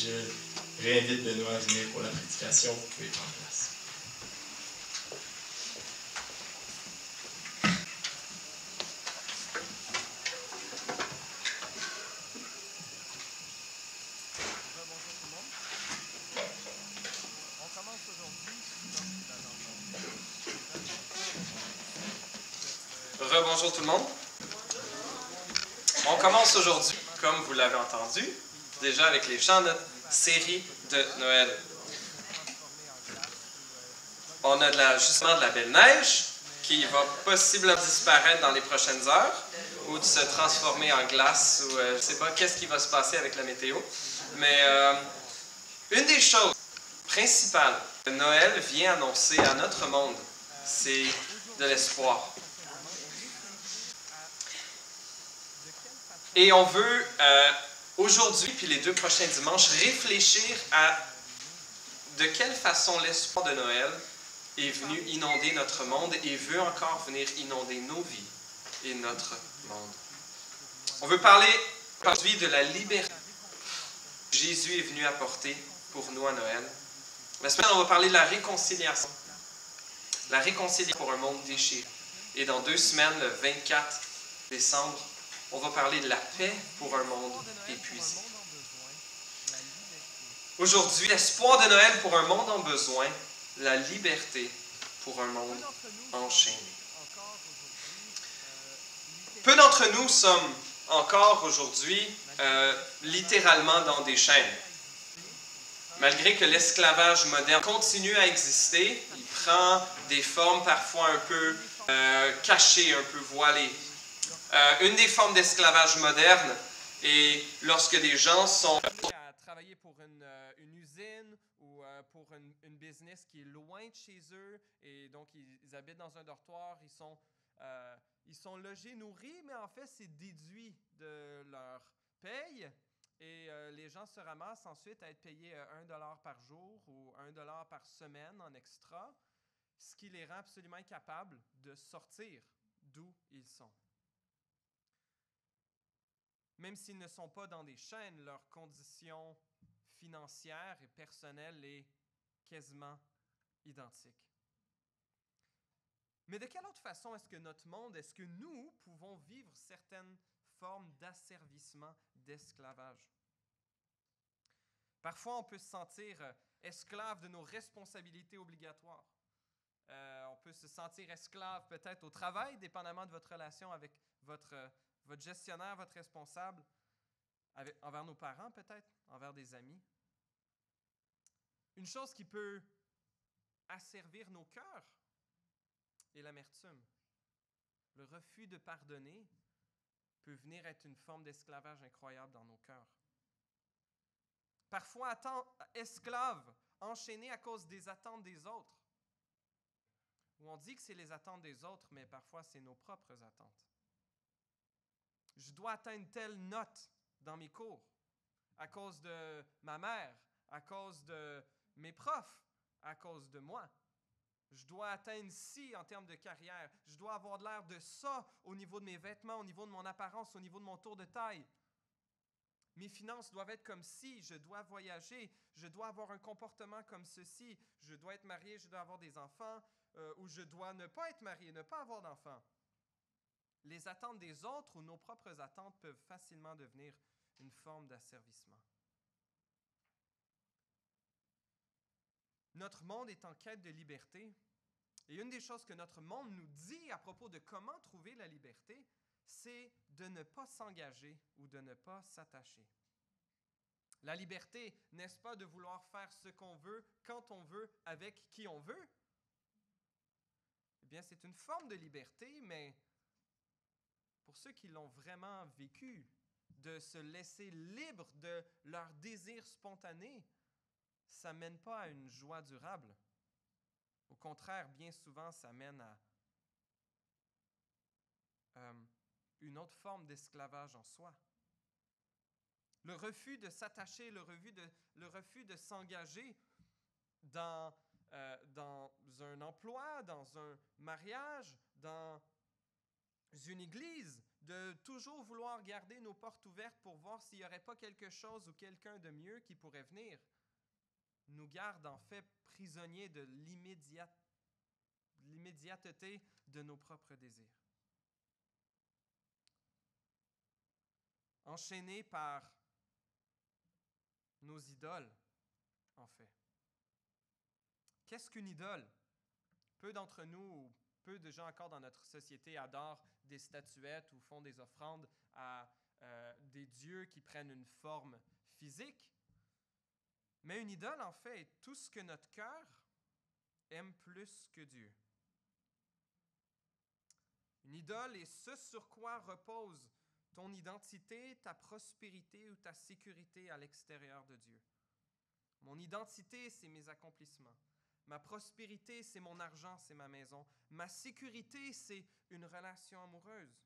je réinvite Benoît à venir pour la prédication. Vous pouvez prendre place. Rebonjour tout le monde. On commence aujourd'hui, comme vous l'avez entendu, déjà avec les chants de notre série de Noël. On a justement de la belle neige qui va possiblement disparaître dans les prochaines heures ou se transformer en glace ou je ne sais pas qu'est-ce qui va se passer avec la météo. Mais une des choses principales que Noël vient annoncer à notre monde, c'est de l'espoir. Et on veut, aujourd'hui, puis les 2 prochains dimanches, réfléchir à de quelle façon l'espoir de Noël est venu inonder notre monde et veut encore venir inonder nos vies et notre monde. On veut parler aujourd'hui de la liberté que Jésus est venu apporter pour nous à Noël. La semaine, on va parler de la réconciliation. La réconciliation pour un monde déchiré. Et dans 2 semaines, le 24 décembre, on va parler de la paix pour un monde épuisé. Aujourd'hui, l'espoir de Noël pour un monde en besoin, la liberté pour un monde enchaîné. Peu d'entre nous sommes encore aujourd'hui littéralement dans des chaînes. Malgré que l'esclavage moderne continue à exister, il prend des formes parfois un peu cachées, un peu voilées. Une des formes d'esclavage moderne est lorsque des gens sont à travailler pour une usine ou pour une business qui est loin de chez eux et donc ils habitent dans un dortoir, ils sont logés, nourris, mais en fait c'est déduit de leur paye et les gens se ramassent ensuite à être payés $1 par jour ou $1 par semaine en extra, ce qui les rend absolument incapables de sortir d'où ils sont. Même s'ils ne sont pas dans des chaînes, leur condition financière et personnelle est quasiment identique. Mais de quelle autre façon est-ce que notre monde, est-ce que nous pouvons vivre certaines formes d'asservissement, d'esclavage? Parfois, on peut se sentir esclave de nos responsabilités obligatoires. On peut se sentir esclave peut-être au travail, dépendamment de votre relation avec votre gestionnaire, votre responsable, envers nos parents peut-être, envers des amis. Une chose qui peut asservir nos cœurs est l'amertume. Le refus de pardonner peut venir être une forme d'esclavage incroyable dans nos cœurs. Parfois, esclaves, enchaînés à cause des attentes des autres. Où on dit que c'est les attentes des autres, mais parfois c'est nos propres attentes. Je dois atteindre telle note dans mes cours à cause de ma mère, à cause de mes profs, à cause de moi. Je dois atteindre ci en termes de carrière. Je dois avoir de l'air de ça au niveau de mes vêtements, au niveau de mon apparence, au niveau de mon tour de taille. Mes finances doivent être comme ci, je dois voyager, je dois avoir un comportement comme ceci, je dois être marié, je dois avoir des enfants, ou je dois ne pas être marié, ne pas avoir d'enfants. Les attentes des autres ou nos propres attentes peuvent facilement devenir une forme d'asservissement. Notre monde est en quête de liberté. Et une des choses que notre monde nous dit à propos de comment trouver la liberté, c'est de ne pas s'engager ou de ne pas s'attacher. La liberté, n'est-ce pas de vouloir faire ce qu'on veut, quand on veut, avec qui on veut? Eh bien, c'est une forme de liberté, mais pour ceux qui l'ont vraiment vécu, de se laisser libre de leur désir spontané, ça ne mène pas à une joie durable. Au contraire, bien souvent, ça mène à une autre forme d'esclavage en soi. Le refus de s'attacher, le refus de s'engager dans un emploi, dans un mariage, dans une église, de toujours vouloir garder nos portes ouvertes pour voir s'il n'y aurait pas quelque chose ou quelqu'un de mieux qui pourrait venir, nous garde en fait prisonniers de l'immédiateté de nos propres désirs. Enchaînés par nos idoles, en fait. Qu'est-ce qu'une idole? Peu d'entre nous, ou peu de gens encore dans notre société adorent des statuettes ou font des offrandes à des dieux qui prennent une forme physique. Mais une idole, en fait, est tout ce que notre cœur aime plus que Dieu. Une idole est ce sur quoi repose ton identité, ta prospérité ou ta sécurité à l'extérieur de Dieu. Mon identité, c'est mes accomplissements. Ma prospérité, c'est mon argent, c'est ma maison. Ma sécurité, c'est une relation amoureuse.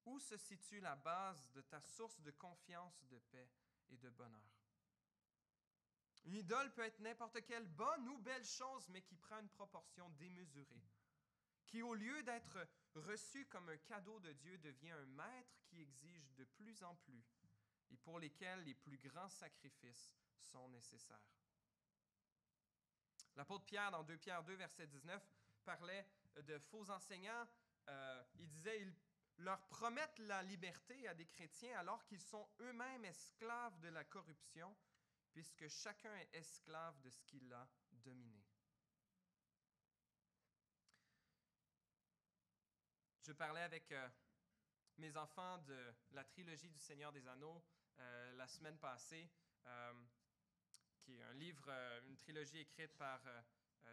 Où se situe la base de ta source de confiance, de paix et de bonheur? Une idole peut être n'importe quelle bonne ou belle chose, mais qui prend une proportion démesurée, qui, au lieu d'être reçu comme un cadeau de Dieu, devient un maître qui exige de plus en plus et pour lesquels les plus grands sacrifices sont nécessaires. L'apôtre Pierre, dans 2 Pierre 2, verset 19, parlait de faux enseignants. Il disait, ils leur promettent la liberté à des chrétiens alors qu'ils sont eux-mêmes esclaves de la corruption, puisque chacun est esclave de ce qu'il a dominé. Je parlais avec mes enfants de la trilogie du Seigneur des Anneaux la semaine passée, qui est un livre, une trilogie écrite par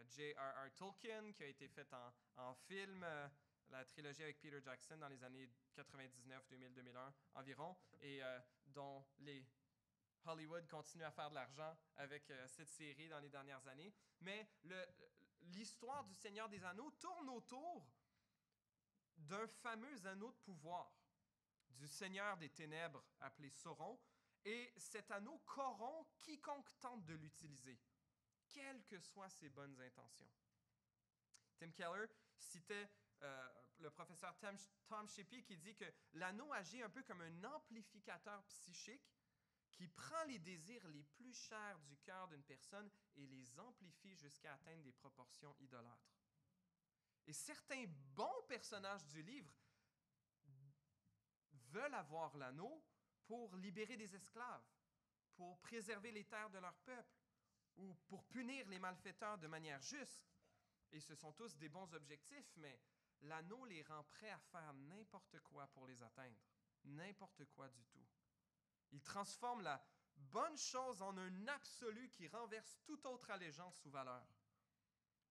J.R.R. Tolkien, qui a été faite en film, la trilogie avec Peter Jackson dans les années 99, 2000, 2001 environ, et dont les Hollywood continue à faire de l'argent avec cette série dans les dernières années. Mais l'histoire du Seigneur des Anneaux tourne autour d'un fameux anneau de pouvoir, du Seigneur des Ténèbres appelé Sauron, et cet anneau corrompt quiconque tente de l'utiliser, quelles que soient ses bonnes intentions. Tim Keller citait le professeur Tom Shippey qui dit que l'anneau agit un peu comme un amplificateur psychique qui prend les désirs les plus chers du cœur d'une personne et les amplifie jusqu'à atteindre des proportions idolâtres. Et certains bons personnages du livre veulent avoir l'anneau pour libérer des esclaves, pour préserver les terres de leur peuple ou pour punir les malfaiteurs de manière juste. Et ce sont tous des bons objectifs, mais l'anneau les rend prêts à faire n'importe quoi pour les atteindre, n'importe quoi du tout. Il transforme la bonne chose en un absolu qui renverse toute autre allégeance ou valeur.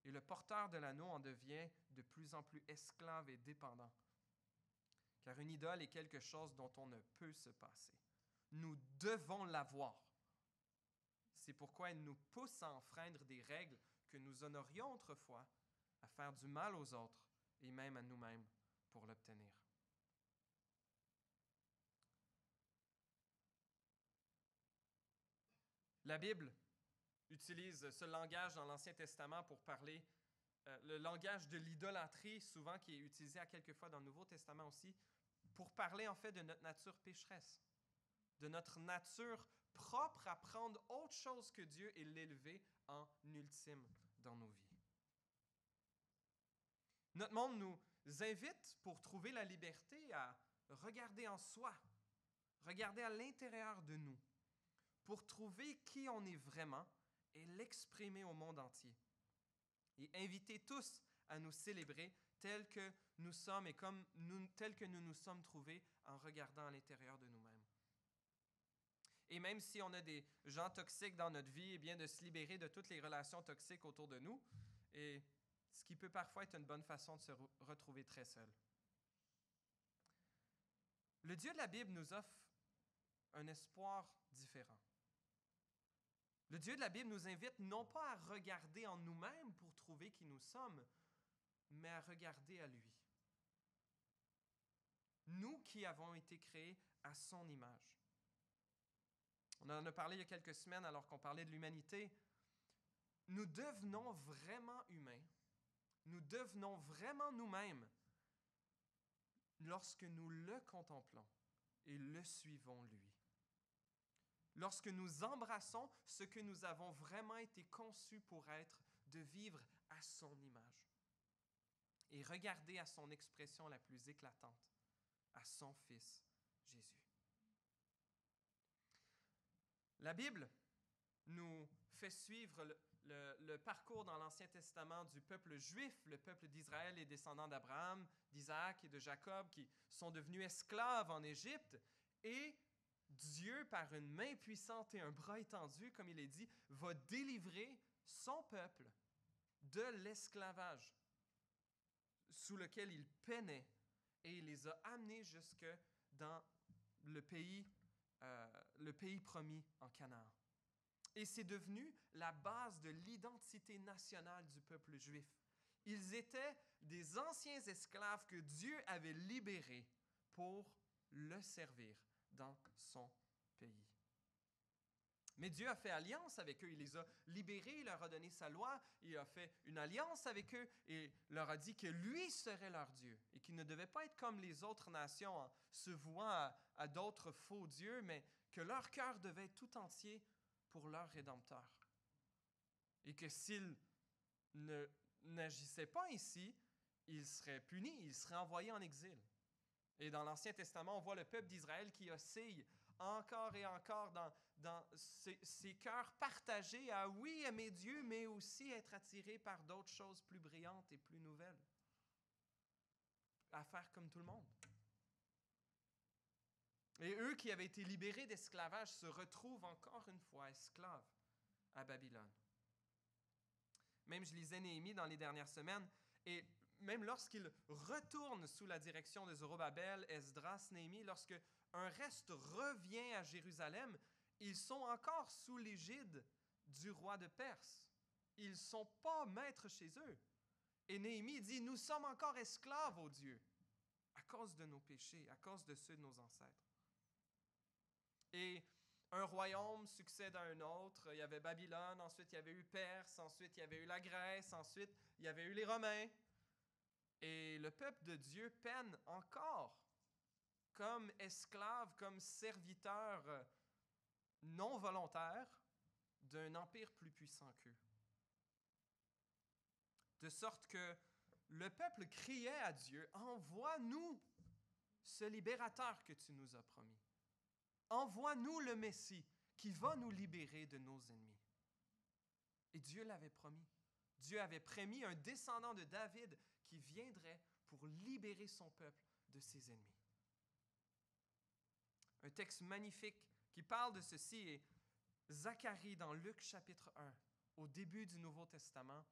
Et le porteur de l'anneau en devient de plus en plus esclave et dépendant. Car une idole est quelque chose dont on ne peut se passer. Nous devons l'avoir. C'est pourquoi elle nous pousse à enfreindre des règles que nous honorions autrefois, à faire du mal aux autres et même à nous-mêmes pour l'obtenir. La Bible utilise ce langage dans l'Ancien Testament pour parler, le langage de l'idolâtrie, souvent qui est utilisé à quelques fois dans le Nouveau Testament aussi, pour parler en fait de notre nature pécheresse, de notre nature propre à prendre autre chose que Dieu et l'élever en ultime dans nos vies. Notre monde nous invite, pour trouver la liberté, à regarder en soi, regarder à l'intérieur de nous, pour trouver qui on est vraiment et l'exprimer au monde entier. Et inviter tous à nous célébrer tels que nous sommes et tels que nous nous sommes trouvés en regardant à l'intérieur de nous-mêmes. Et même si on a des gens toxiques dans notre vie, eh bien de se libérer de toutes les relations toxiques autour de nous, et ce qui peut parfois être une bonne façon de se retrouver très seul. Le Dieu de la Bible nous offre un espoir différent. Le Dieu de la Bible nous invite non pas à regarder en nous-mêmes pour trouver qui nous sommes, mais à regarder à lui. Nous qui avons été créés à son image. On en a parlé il y a quelques semaines alors qu'on parlait de l'humanité. Nous devenons vraiment humains. Nous devenons vraiment nous-mêmes lorsque nous le contemplons et le suivons, lui. Lorsque nous embrassons ce que nous avons vraiment été conçus pour être, de vivre à son image. Et regarder à son expression la plus éclatante, à son Fils Jésus. La Bible nous fait suivre le parcours dans l'Ancien Testament du peuple juif, le peuple d'Israël, les descendants d'Abraham, d'Isaac et de Jacob qui sont devenus esclaves en Égypte. Et Dieu, par une main puissante et un bras étendu, comme il est dit, va délivrer son peuple de l'esclavage sous lequel il peinait et il les a amenés jusque dans le pays promis en Canaan. Et c'est devenu la base de l'identité nationale du peuple juif. Ils étaient des anciens esclaves que Dieu avait libérés pour le servir dans son pays. Mais Dieu a fait alliance avec eux, il les a libérés, il leur a donné sa loi, il a fait une alliance avec eux et leur a dit que lui serait leur Dieu et qu'ils ne devaient pas être comme les autres nations en se vouant à d'autres faux dieux, mais que leur cœur devait être tout entier pour leur Rédempteur. Et que s'ils n'agissaient pas ici, ils seraient punis, ils seraient envoyés en exil. Et dans l'Ancien Testament, on voit le peuple d'Israël qui oscille encore et encore dans ses cœurs partagés à oui aimer Dieu, mais aussi être attirés par d'autres choses plus brillantes et plus nouvelles. À faire comme tout le monde. Et eux qui avaient été libérés d'esclavage se retrouvent encore une fois esclaves à Babylone. Même je lisais Néhémie dans les dernières semaines, et même lorsqu'ils retournent sous la direction de Zorobabel, Esdras, Néhémie, lorsque un reste revient à Jérusalem, ils sont encore sous l'égide du roi de Perse. Ils ne sont pas maîtres chez eux. Et Néhémie dit, nous sommes encore esclaves, ô Dieu, à cause de nos péchés, à cause de ceux de nos ancêtres. Et un royaume succède à un autre. Il y avait Babylone, ensuite il y avait eu Perse, ensuite il y avait eu la Grèce, ensuite il y avait eu les Romains. Et le peuple de Dieu peine encore comme esclave, comme serviteur non volontaire d'un empire plus puissant qu'eux. De sorte que le peuple criait à Dieu, « Envoie-nous ce libérateur que tu nous as promis. Envoie-nous le Messie qui va nous libérer de nos ennemis. » Et Dieu l'avait promis. Dieu avait promis un descendant de David qui viendrait pour libérer son peuple de ses ennemis. Un texte magnifique qui parle de ceci est Zacharie dans Luc chapitre 1, au début du Nouveau Testament.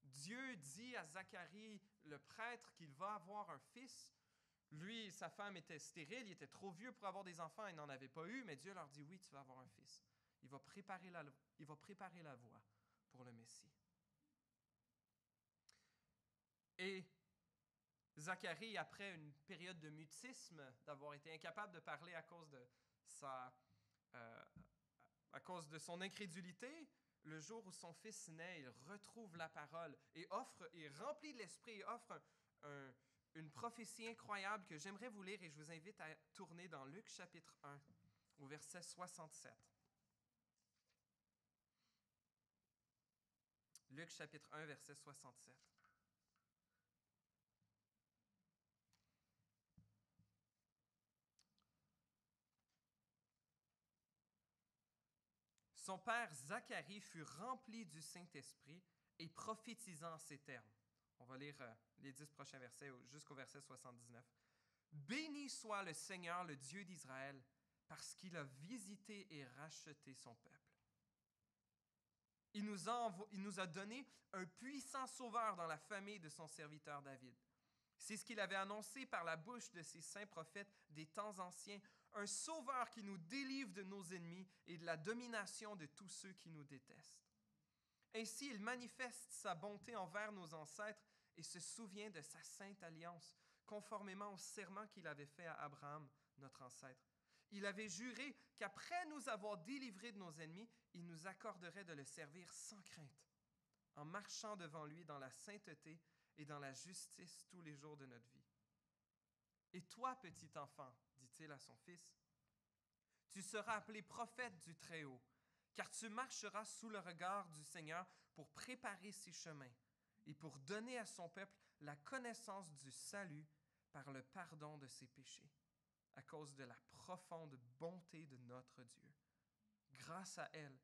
Dieu dit à Zacharie, le prêtre, qu'il va avoir un fils. Lui, sa femme était stérile, il était trop vieux pour avoir des enfants, il n'en avait pas eu, mais Dieu leur dit, oui, tu vas avoir un fils. Il va préparer la voie pour le Messie. Et Zacharie, après une période de mutisme, d'avoir été incapable de parler à cause de son incrédulité, le jour où son fils naît, il retrouve la parole et rempli de l'esprit, et offre une prophétie incroyable que j'aimerais vous lire et je vous invite à tourner dans Luc chapitre 1 au verset 67. Luc chapitre 1 verset 67. Son père Zacharie fut rempli du Saint-Esprit et prophétisant en ces termes. On va lire les 10 prochains versets jusqu'au verset 79. « Béni soit le Seigneur, le Dieu d'Israël, parce qu'il a visité et racheté son peuple. Il nous a donné un puissant sauveur dans la famille de son serviteur David. C'est ce qu'il avait annoncé par la bouche de ses saints prophètes des temps anciens, un sauveur qui nous délivre de nos ennemis et de la domination de tous ceux qui nous détestent. Ainsi, il manifeste sa bonté envers nos ancêtres et se souvient de sa sainte alliance, conformément au serment qu'il avait fait à Abraham, notre ancêtre. Il avait juré qu'après nous avoir délivrés de nos ennemis, il nous accorderait de le servir sans crainte, en marchant devant lui dans la sainteté et dans la justice tous les jours de notre vie. Et toi, petit enfant, dit-il à son fils, tu seras appelé prophète du Très-Haut, car tu marcheras sous le regard du Seigneur pour préparer ses chemins et pour donner à son peuple la connaissance du salut par le pardon de ses péchés, à cause de la profonde bonté de notre Dieu. Grâce à elle,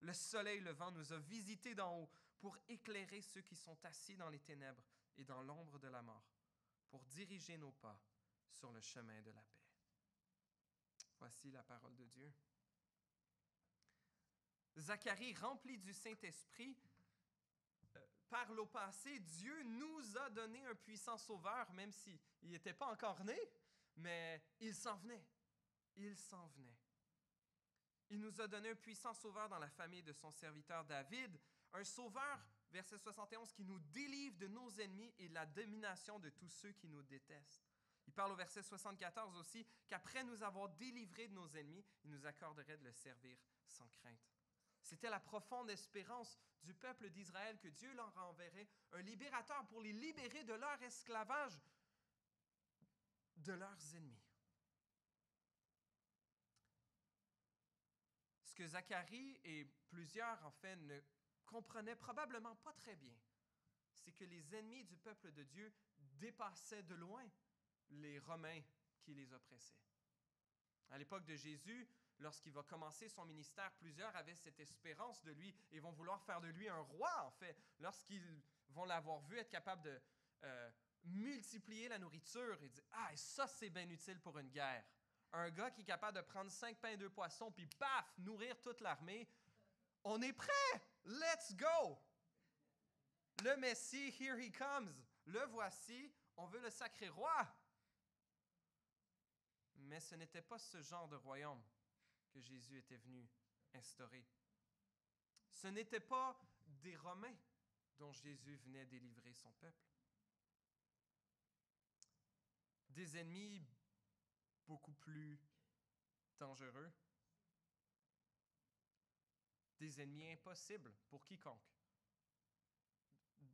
le soleil levant nous a visités d'en haut pour éclairer ceux qui sont assis dans les ténèbres et dans l'ombre de la mort, pour diriger nos pas sur le chemin de la paix. Voici la parole de Dieu. Zacharie, rempli du Saint-Esprit, parle au passé. Dieu nous a donné un puissant sauveur, même s'il n'était pas encore né, mais il s'en venait. Il s'en venait. Il nous a donné un puissant sauveur dans la famille de son serviteur David, un sauveur, verset 71, qui nous délivre de nos ennemis et de la domination de tous ceux qui nous détestent. Il parle au verset 74 aussi qu'après nous avoir délivrés de nos ennemis, il nous accorderait de le servir sans crainte. C'était la profonde espérance du peuple d'Israël que Dieu leur enverrait un libérateur pour les libérer de leur esclavage, de leurs ennemis. Ce que Zacharie et plusieurs, en fait, ne comprenaient probablement pas très bien, c'est que les ennemis du peuple de Dieu dépassaient de loin les Romains qui les oppressaient. À l'époque de Jésus, lorsqu'il va commencer son ministère, plusieurs avaient cette espérance de lui et vont vouloir faire de lui un roi, en fait. Lorsqu'ils vont l'avoir vu être capable de multiplier la nourriture et dire « Ah, ça, c'est bien utile pour une guerre. » Un gars qui est capable de prendre 5 pains et 2 poissons, puis paf, nourrir toute l'armée. On est prêt! Let's go! Le Messie, here he comes. Le voici, on veut le sacré roi. Mais ce n'était pas ce genre de royaume que Jésus était venu instaurer. Ce n'était pas des Romains dont Jésus venait délivrer son peuple. Des ennemis beaucoup plus dangereux, des ennemis impossibles pour quiconque,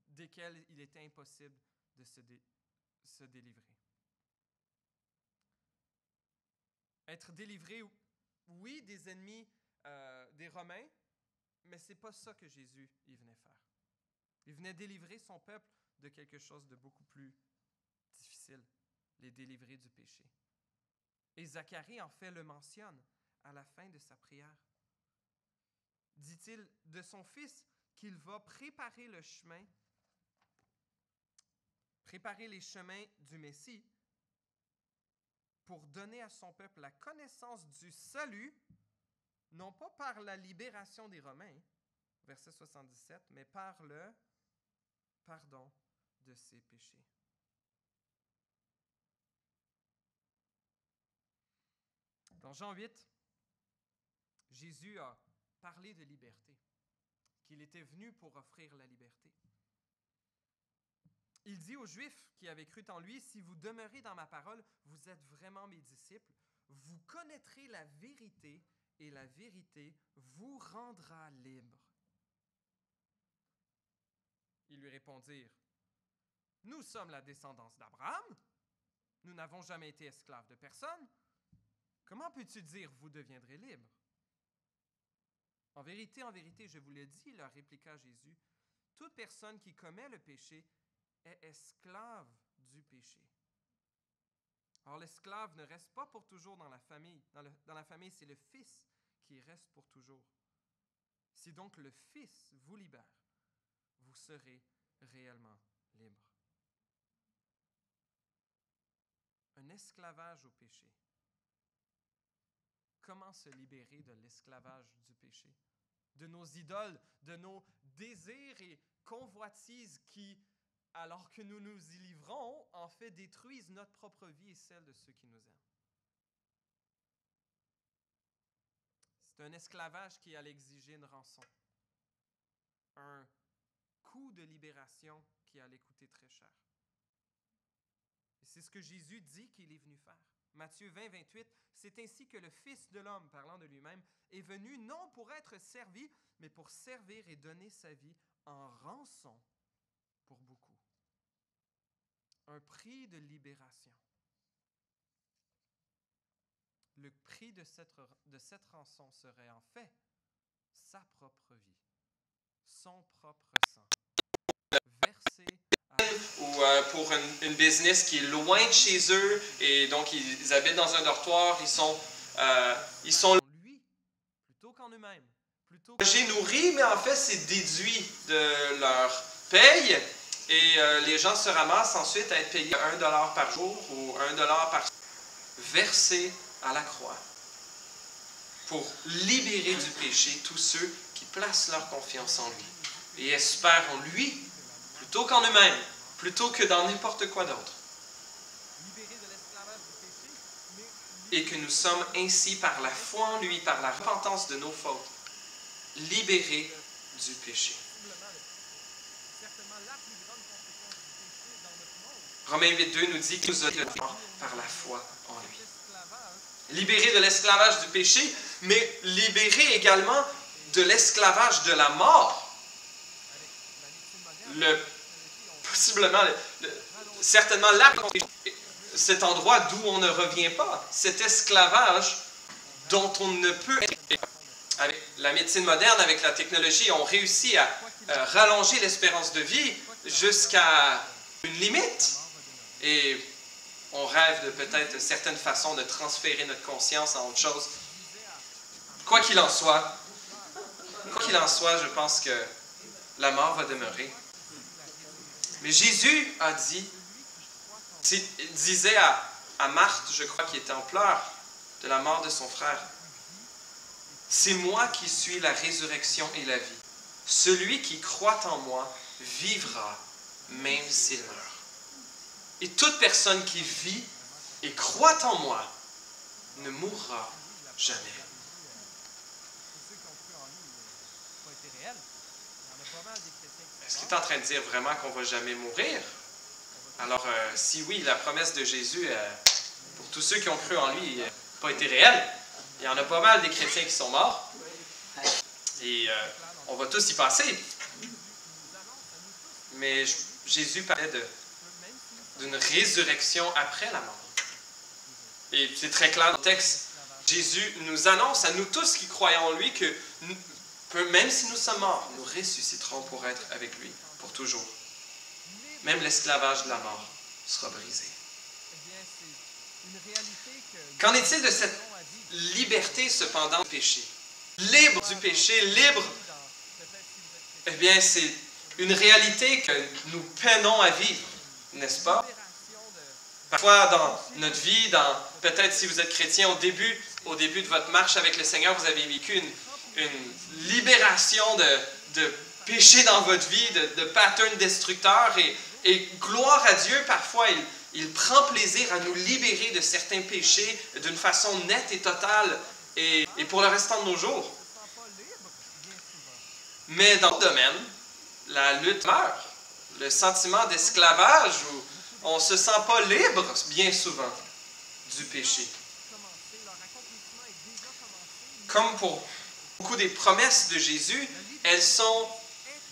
desquels il était impossible de se délivrer. Être délivré, oui, des ennemis des Romains, mais ce n'est pas ça que Jésus il venait faire. Il venait délivrer son peuple de quelque chose de beaucoup plus difficile, les délivrer du péché. Et Zacharie, en fait, le mentionne à la fin de sa prière. Dit-il de son fils qu'il va préparer le chemin, préparer les chemins du Messie pour donner à son peuple la connaissance du salut, non pas par la libération des Romains, verset 77, mais par le pardon de ses péchés. Dans Jean 8, Jésus a parlé de liberté, qu'il était venu pour offrir la liberté. Il dit aux Juifs qui avaient cru en lui, « Si vous demeurez dans ma parole, vous êtes vraiment mes disciples, vous connaîtrez la vérité et la vérité vous rendra libre. » Ils lui répondirent, « Nous sommes la descendance d'Abraham, nous n'avons jamais été esclaves de personne. Comment peux-tu dire, vous deviendrez libres? » En vérité, je vous le dis, leur répliqua Jésus, toute personne qui commet le péché est esclave du péché. Or, l'esclave ne reste pas pour toujours dans la famille. Dans la famille, c'est le Fils qui reste pour toujours. Si donc le Fils vous libère, vous serez réellement libre. Un esclavage au péché. Comment se libérer de l'esclavage du péché? De nos idoles, de nos désirs et convoitises qui, alors que nous nous y livrons, en fait détruisent notre propre vie et celle de ceux qui nous aiment. C'est un esclavage qui allait exiger une rançon. Un coût de libération qui allait coûter très cher. Et c'est ce que Jésus dit qu'il est venu faire. Matthieu 20, 28, c'est ainsi que le Fils de l'homme, parlant de lui-même, est venu non pour être servi, mais pour servir et donner sa vie en rançon pour beaucoup. Un prix de libération. le prix de cette rançon serait en fait sa propre vie, son propre sang, versé ou pour une business qui est loin de chez eux et donc ils habitent dans un dortoir, ils sont en lui plutôt qu'en eux-mêmes. J'ai nourri, mais en fait c'est déduit de leur paye et les gens se ramassent ensuite à être payés 1 $ par jour ou 1 $ par versé à la croix pour libérer du péché tous ceux qui placent leur confiance en lui et espèrent en lui plutôt qu'en eux-mêmes, plutôt que dans n'importe quoi d'autre. Et que nous sommes ainsi par la foi en lui, par la repentance de nos fautes, libérés du péché. Romains 8,2 nous dit que nous sommes par la foi en lui. Libérés de l'esclavage du péché, mais libérés également de l'esclavage de la mort. Certainement là, cet endroit d'où on ne revient pas, cet esclavage dont on ne peut... Avec la médecine moderne, avec la technologie, on réussit à rallonger l'espérance de vie jusqu'à une limite. Et on rêve de peut-être certaines façons de transférer notre conscience à autre chose. Quoi qu'il en soit, je pense que la mort va demeurer. Mais Jésus a disait à Marthe, je crois, qui était en pleurs de la mort de son frère, « C'est moi qui suis la résurrection et la vie. Celui qui croit en moi vivra, même s'il meurt. Et toute personne qui vit et croit en moi ne mourra jamais. » Est-ce qu'il est en train de dire vraiment qu'on ne va jamais mourir? Alors, si oui, la promesse de Jésus, pour tous ceux qui ont cru en lui, n'a pas été réelle. Il y en a pas mal des chrétiens qui sont morts. Et on va tous y passer. Mais Jésus parlait d'une résurrection après la mort. Et c'est très clair dans le texte. Jésus nous annonce à nous tous qui croyons en lui que même si nous sommes morts, nous ressusciterons pour être avec lui pour toujours. Même l'esclavage de la mort sera brisé. Qu'en est-il de cette liberté cependant du péché? Libre du péché, libre, eh bien c'est une réalité que nous peinons à vivre, n'est-ce pas? Parfois dans notre vie, peut-être si vous êtes chrétien au début de votre marche avec le Seigneur, vous avez vécu une libération de péché dans votre vie, de patterns destructeurs et gloire à Dieu, parfois il prend plaisir à nous libérer de certains péchés d'une façon nette et totale et pour le restant de nos jours. Mais dans le domaine, la lutte meurt. Le sentiment d'esclavage où on ne se sent pas libre bien souvent du péché. Comme pour beaucoup des promesses de Jésus, elles sont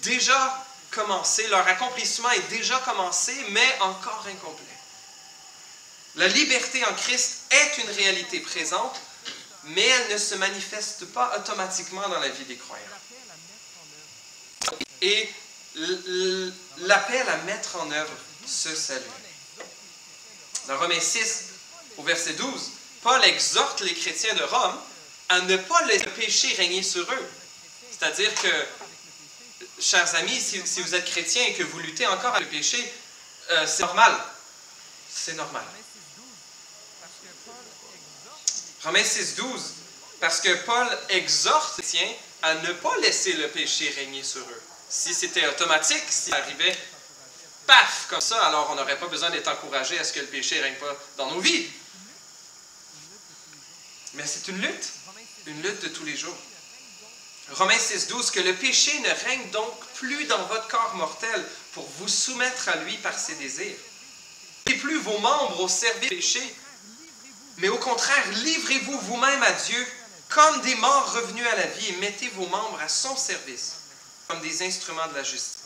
déjà commencées, leur accomplissement est déjà commencé, mais encore incomplet. La liberté en Christ est une réalité présente, mais elle ne se manifeste pas automatiquement dans la vie des croyants. Et l'appel à mettre en œuvre ce salut. Dans Romains 6, au verset 12, Paul exhorte les chrétiens de Rome à ne pas laisser le péché régner sur eux. C'est-à-dire que, chers amis, si vous êtes chrétiens et que vous luttez encore avec le péché, c'est normal. C'est normal. Romains 6, 12, parce que Paul exhorte les chrétiens à ne pas laisser le péché régner sur eux. Si c'était automatique, s'il arrivait paf, comme ça, alors on n'aurait pas besoin d'être encouragé à ce que le péché ne règne pas dans nos vies. Mais c'est une lutte de tous les jours. Romains 6, 12, que le péché ne règne donc plus dans votre corps mortel pour vous soumettre à lui par ses désirs. Et plus vos membres au service du péché, mais au contraire, livrez-vous vous-même à Dieu comme des morts revenus à la vie et mettez vos membres à son service comme des instruments de la justice.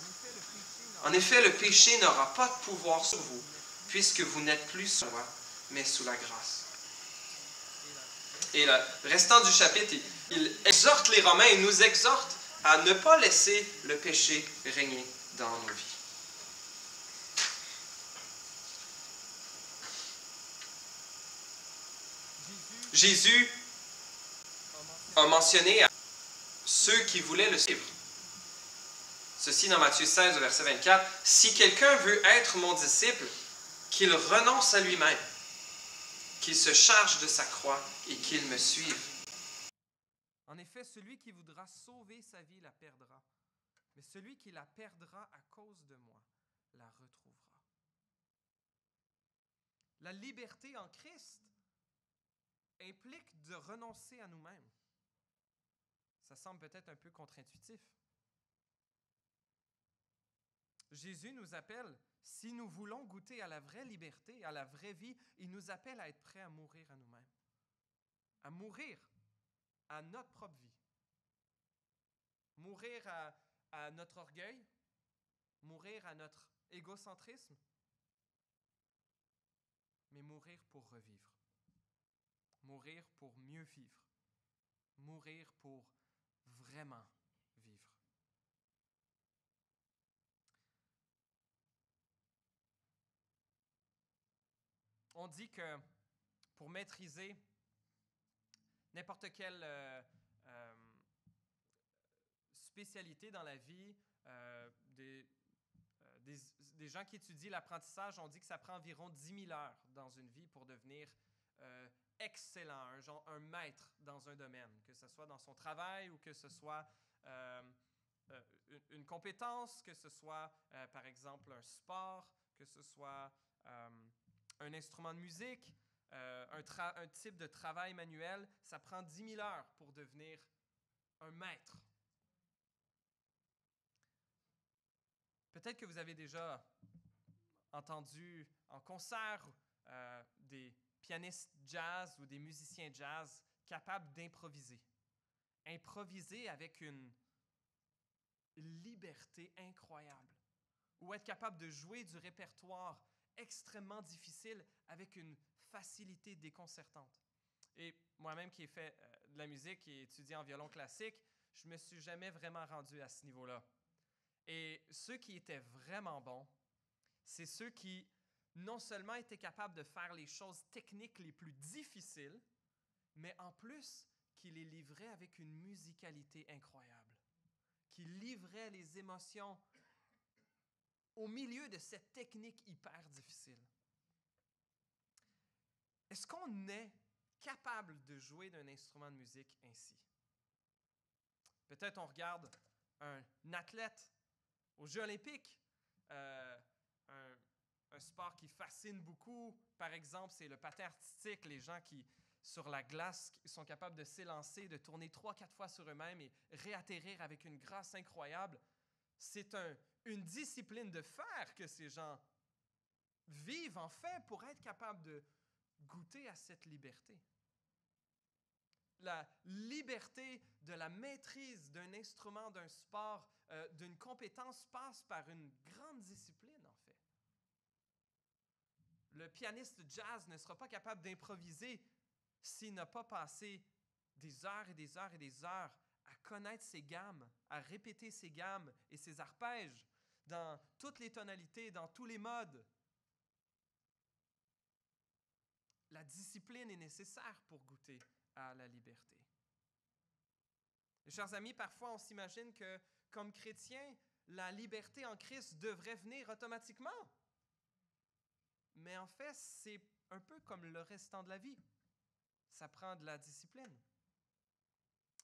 En effet, le péché n'aura pas de pouvoir sur vous, puisque vous n'êtes plus sous la loi, mais sous la grâce. Et le restant du chapitre, il exhorte les Romains et nous exhorte à ne pas laisser le péché régner dans nos vies. Jésus a mentionné à ceux qui voulaient le suivre. Ceci dans Matthieu 16, verset 24. « Si quelqu'un veut être mon disciple, qu'il renonce à lui-même, qu'il se charge de sa croix et qu'il me suive. » En effet, celui qui voudra sauver sa vie la perdra, mais celui qui la perdra à cause de moi la retrouvera. La liberté en Christ implique de renoncer à nous-mêmes. Ça semble peut-être un peu contre-intuitif. Jésus nous appelle, si nous voulons goûter à la vraie liberté, à la vraie vie, il nous appelle à être prêts à mourir à nous-mêmes, à mourir à notre propre vie, mourir à notre orgueil, mourir à notre égocentrisme, mais mourir pour revivre, mourir pour mieux vivre, mourir pour vraiment vivre. On dit que pour maîtriser n'importe quelle spécialité dans la vie, des gens qui étudient l'apprentissage, on dit que ça prend environ 10 000 heures dans une vie pour devenir excellent, un maître dans un domaine, que ce soit dans son travail ou que ce soit une compétence, que ce soit par exemple un sport, que ce soit un instrument de musique, un type de travail manuel. Ça prend 10 000 heures pour devenir un maître. Peut-être que vous avez déjà entendu en concert des pianistes jazz ou des musiciens jazz capables d'improviser. Improviser avec une liberté incroyable. Ou être capable de jouer du répertoire extrêmement difficile avec une facilité déconcertante. Et moi-même qui ai fait de la musique et étudié en violon classique, je ne me suis jamais vraiment rendu à ce niveau-là. Et ceux qui étaient vraiment bons, c'est ceux qui non seulement étaient capables de faire les choses techniques les plus difficiles, mais en plus qui les livraient avec une musicalité incroyable, qui livraient les émotions au milieu de cette technique hyper difficile. Est-ce qu'on est capable de jouer d'un instrument de musique ainsi? Peut-être on regarde un athlète aux Jeux olympiques, un sport qui fascine beaucoup, par exemple, c'est le patin artistique, les gens qui, sur la glace, sont capables de s'élancer, de tourner 3-4 fois sur eux-mêmes et réatterrir avec une grâce incroyable. C'est une discipline de fer que ces gens vivent en fait pour être capables de goûter à cette liberté. La liberté de la maîtrise d'un instrument, d'un sport, d'une compétence passe par une grande discipline, en fait. Le pianiste jazz ne sera pas capable d'improviser s'il n'a pas passé des heures et des heures et des heures à connaître ses gammes, à répéter ses gammes et ses arpèges dans toutes les tonalités, dans tous les modes. La discipline est nécessaire pour goûter à la liberté. Et chers amis, parfois on s'imagine que, comme chrétien, la liberté en Christ devrait venir automatiquement. Mais en fait, c'est un peu comme le restant de la vie. Ça prend de la discipline.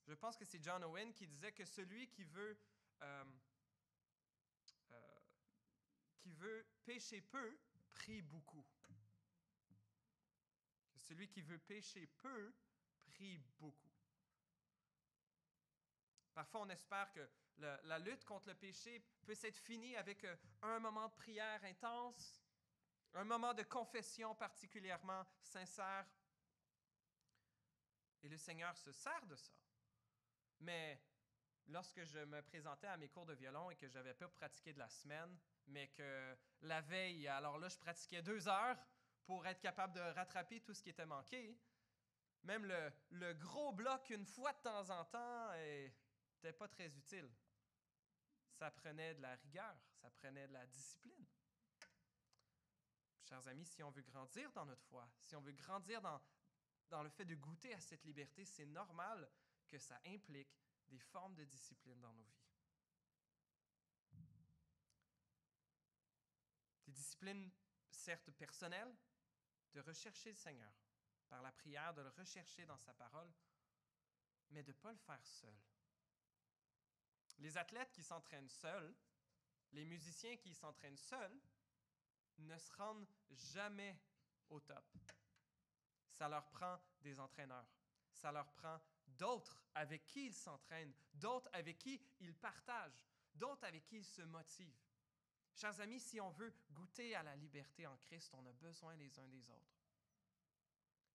Je pense que c'est John Owen qui disait que celui qui veut pécher peu, prie beaucoup. Celui qui veut pécher peu, prie beaucoup. Parfois, on espère que la lutte contre le péché peut s'être finie avec un moment de prière intense, un moment de confession particulièrement sincère. Et le Seigneur se sert de ça. Mais lorsque je me présentais à mes cours de violon et que je n'avais pas pratiqué de la semaine, mais que la veille, alors là, je pratiquais 2 heures pour être capable de rattraper tout ce qui était manqué, Même le gros bloc une fois de temps en temps n'était pas très utile. Ça prenait de la rigueur, ça prenait de la discipline. Chers amis, si on veut grandir dans notre foi, si on veut grandir dans le fait de goûter à cette liberté, c'est normal que ça implique des formes de discipline dans nos vies. Des disciplines, certes personnelles, de rechercher le Seigneur par la prière, de le rechercher dans sa parole, mais de ne pas le faire seul. Les athlètes qui s'entraînent seuls, les musiciens qui s'entraînent seuls, ne se rendent jamais au top. Ça leur prend des entraîneurs. Ça leur prend d'autres avec qui ils s'entraînent, d'autres avec qui ils partagent, d'autres avec qui ils se motivent. Chers amis, si on veut goûter à la liberté en Christ, on a besoin les uns des autres.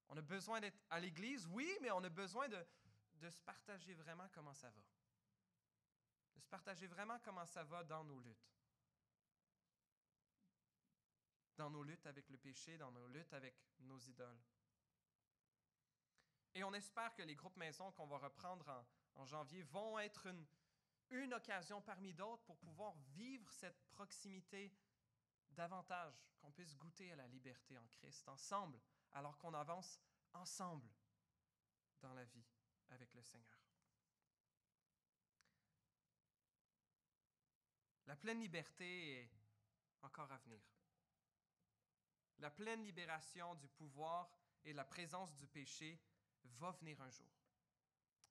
On a besoin d'être à l'Église, oui, mais on a besoin de se partager vraiment comment ça va. De se partager vraiment comment ça va dans nos luttes. Dans nos luttes avec le péché, dans nos luttes avec nos idoles. Et on espère que les groupes maisons qu'on va reprendre en janvier vont être une occasion parmi d'autres pour pouvoir vivre cette proximité davantage, qu'on puisse goûter à la liberté en Christ ensemble, alors qu'on avance ensemble dans la vie avec le Seigneur. La pleine liberté est encore à venir. La pleine libération du pouvoir et la présence du péché va venir un jour.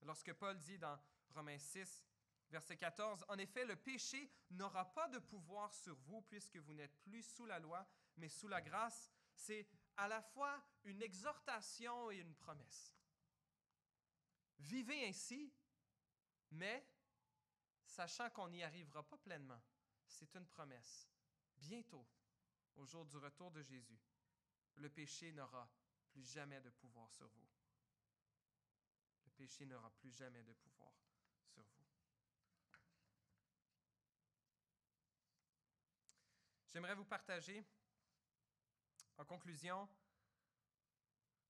Lorsque Paul dit dans Romains 6, verset 14, « En effet, le péché n'aura pas de pouvoir sur vous puisque vous n'êtes plus sous la loi, mais sous la grâce. » C'est à la fois une exhortation et une promesse. Vivez ainsi, mais sachant qu'on n'y arrivera pas pleinement, c'est une promesse. Bientôt, au jour du retour de Jésus, le péché n'aura plus jamais de pouvoir sur vous. Le péché n'aura plus jamais de pouvoir sur vous. J'aimerais vous partager, en conclusion,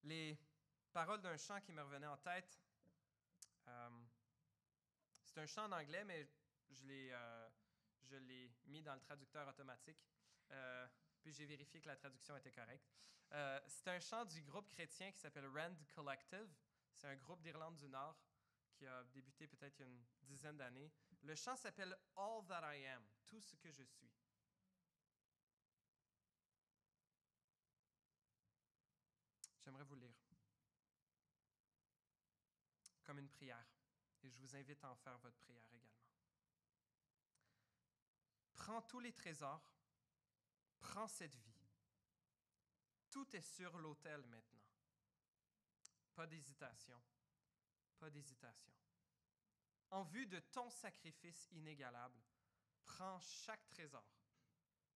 les paroles d'un chant qui me revenait en tête. C'est un chant en anglais, mais je l'ai mis dans le traducteur automatique. Puis j'ai vérifié que la traduction était correcte. C'est un chant du groupe chrétien qui s'appelle Rand Collective. C'est un groupe d'Irlande du Nord qui a débuté peut-être il y a une dizaine d'années. Le chant s'appelle All That I Am, tout ce que je suis. J'aimerais vous lire comme une prière et je vous invite à en faire votre prière également. Prends tous les trésors, prends cette vie. Tout est sur l'autel maintenant. Pas d'hésitation, pas d'hésitation. En vue de ton sacrifice inégalable, prends chaque trésor,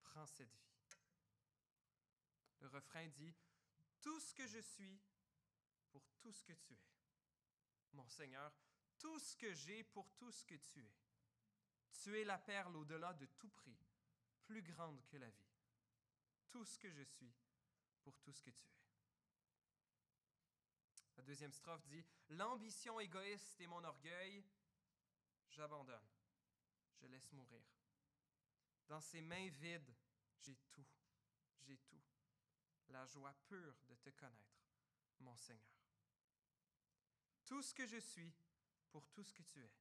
prends cette vie. Le refrain dit, « Tout ce que je suis pour tout ce que tu es. Mon Seigneur, tout ce que j'ai pour tout ce que tu es. Tu es la perle au-delà de tout prix, plus grande que la vie. Tout ce que je suis pour tout ce que tu es. » La deuxième strophe dit, « L'ambition égoïste et mon orgueil, j'abandonne, je laisse mourir. Dans ces mains vides, j'ai tout, j'ai tout. La joie pure de te connaître, mon Seigneur. Tout ce que je suis pour tout ce que tu es.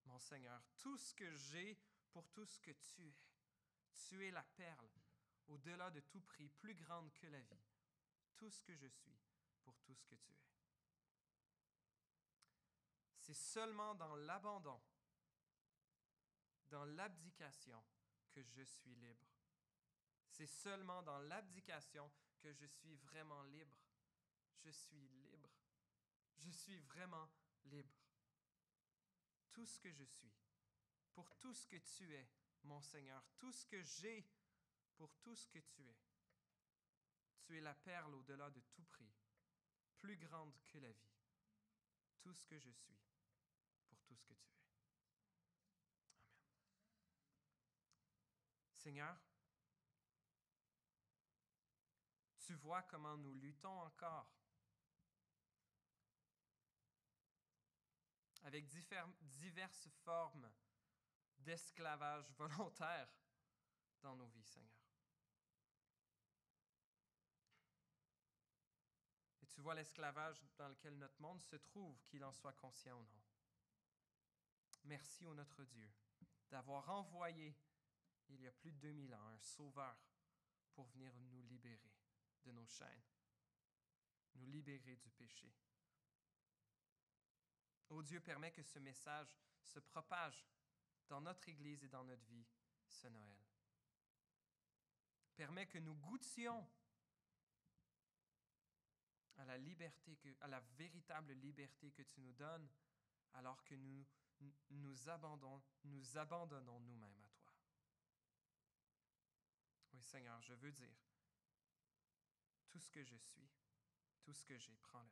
Mon Seigneur, tout ce que j'ai pour tout ce que tu es. Tu es la perle, au-delà de tout prix, plus grande que la vie. Tout ce que je suis pour tout ce que tu es. » C'est seulement dans l'abandon, dans l'abdication, que je suis libre. C'est seulement dans l'abdication que je suis vraiment libre. Je suis libre. Je suis vraiment libre. Tout ce que je suis, pour tout ce que tu es, mon Seigneur, tout ce que j'ai, pour tout ce que tu es. Tu es la perle au-delà de tout prix, plus grande que la vie. Tout ce que je suis, pour tout ce que tu es. Amen. Seigneur, tu vois comment nous luttons encore avec diverses formes d'esclavage volontaire dans nos vies, Seigneur. Et tu vois l'esclavage dans lequel notre monde se trouve, qu'il en soit conscient ou non. Merci, ô notre Dieu, d'avoir envoyé, il y a plus de 2000 ans, un sauveur pour venir nous libérer de nos chaînes, nous libérer du péché. Ô Dieu, permets que ce message se propage dans notre Église et dans notre vie ce Noël. Permets que nous goûtions à la liberté, à la véritable liberté que tu nous donnes, alors que nous abandonnons nous-mêmes à toi. Oui, Seigneur, je veux dire, tout ce que je suis, tout ce que j'ai, prends-le.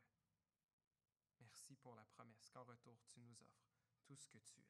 Merci pour la promesse qu'en retour, tu nous offres tout ce que tu es.